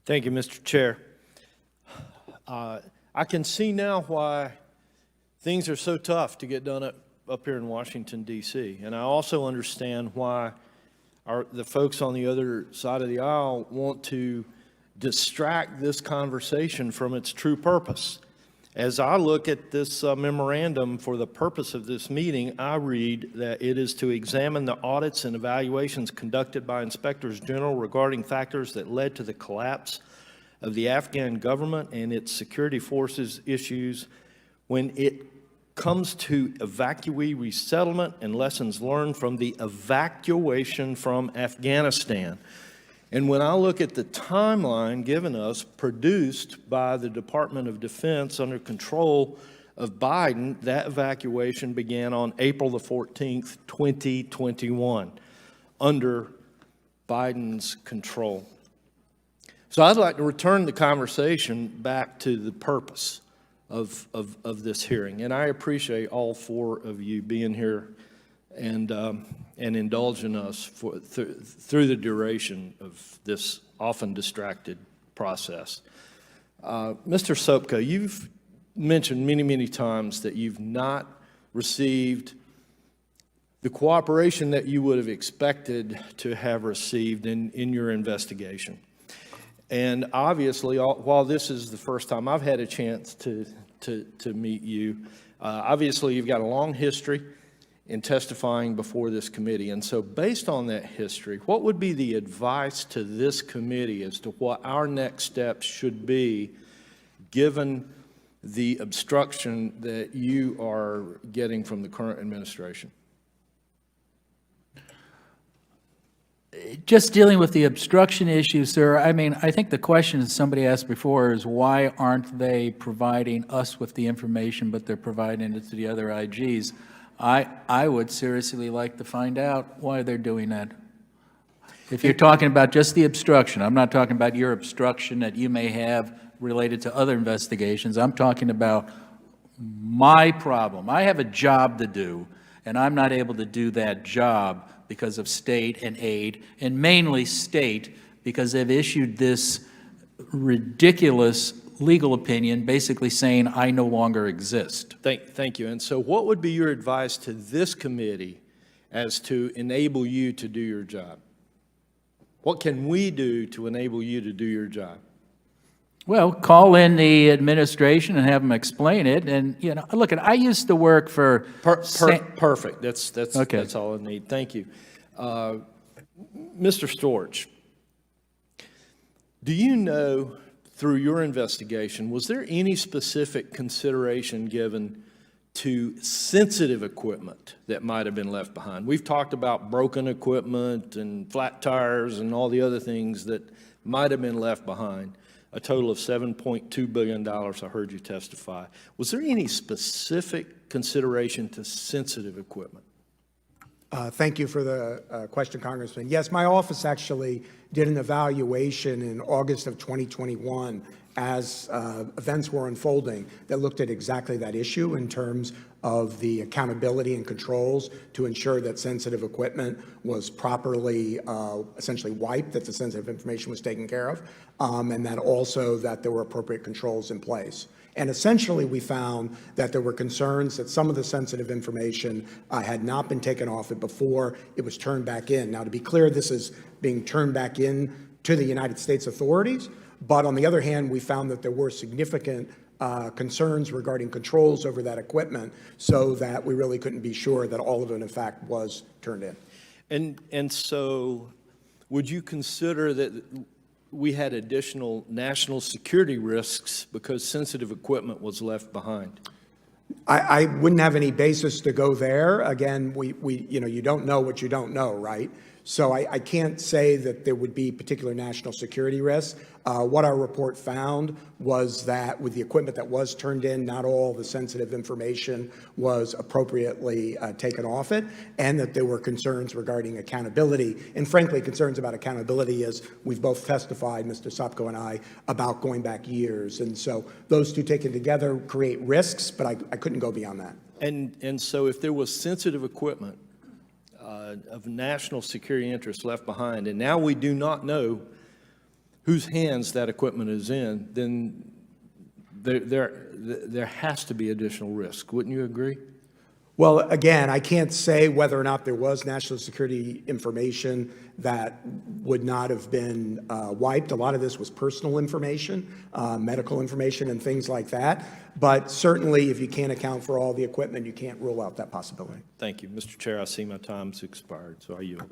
Thank you, Mr. Chair. I can see now why things are so tough to get done up here in Washington, D.C. And I also understand why the folks on the other side of the aisle want to distract this conversation from its true purpose. As I look at this memorandum for the purpose of this meeting, I read that it is to examine the audits and evaluations conducted by inspectors general regarding factors that led to the collapse of the Afghan government and its security forces issues when it comes to evacuee resettlement and lessons learned from the evacuation from Afghanistan. And when I look at the timeline given us, produced by the Department of Defense under control of Biden, that evacuation began on April the 14th, 2021, under Biden's control. So I'd like to return the conversation back to the purpose of this hearing. And I appreciate all four of you being here and indulging us through the duration of this often distracted process. Mr. Sopka, you've mentioned many, many times that you've not received the cooperation that you would have expected to have received in your investigation. And obviously, while this is the first time I've had a chance to meet you, obviously you've got a long history in testifying before this committee. And so based on that history, what would be the advice to this committee as to what our next steps should be given the obstruction that you are getting from the current administration? Just dealing with the obstruction issue, sir, I mean, I think the question that somebody asked before is why aren't they providing us with the information, but they're providing it to the other IGs? I would seriously like to find out why they're doing that. If you're talking about just the obstruction, I'm not talking about your obstruction that you may have related to other investigations. I'm talking about my problem. I have a job to do, and I'm not able to do that job because of state and aid, and mainly state because they've issued this ridiculous legal opinion basically saying I no longer exist. Thank you. And so what would be your advice to this committee as to enable you to do your job? What can we do to enable you to do your job? Well, call in the administration and have them explain it. And, you know, look, I used to work for... Perfect. Okay. That's all I need. Thank you. Mr. Storch, do you know, through your investigation, was there any specific consideration given to sensitive equipment that might have been left behind? We've talked about broken equipment and flat tires and all the other things that might have been left behind. A total of $7.2 billion, I heard you testify. Was there any specific consideration to sensitive equipment? Thank you for the question, Congressman. Yes, my office actually did an evaluation in August of 2021 as events were unfolding that looked at exactly that issue in terms of the accountability and controls to ensure that sensitive equipment was properly essentially wiped, that the sensitive information was taken care of, and that also that there were appropriate controls in place. And essentially, we found that there were concerns that some of the sensitive information had not been taken off it before it was turned back in. Now, to be clear, this is being turned back in to the United States authorities. But on the other hand, we found that there were significant concerns regarding controls over that equipment, so that we really couldn't be sure that all of it, in fact, was turned in. And so would you consider that we had additional national security risks because sensitive equipment was left behind? I wouldn't have any basis to go there. Again, you don't know what you don't know, right? So I can't say that there would be particular national security risks. What our report found was that with the equipment that was turned in, not all the sensitive information was appropriately taken off it, and that there were concerns regarding accountability, and frankly, concerns about accountability as we've both testified, Mr. Sopko and I, about going back years. And so those two taken together create risks, but I couldn't go beyond that. And so if there was sensitive equipment of national security interest left behind, and now we do not know whose hands that equipment is in, then there has to be additional risk. Wouldn't you agree? Well, again, I can't say whether or not there was national security information that would not have been wiped. A lot of this was personal information, medical information, and things like that. But certainly, if you can't account for all the equipment, you can't rule out that possibility. Thank you. Mr. Chair, I see my time's expired, so I yield.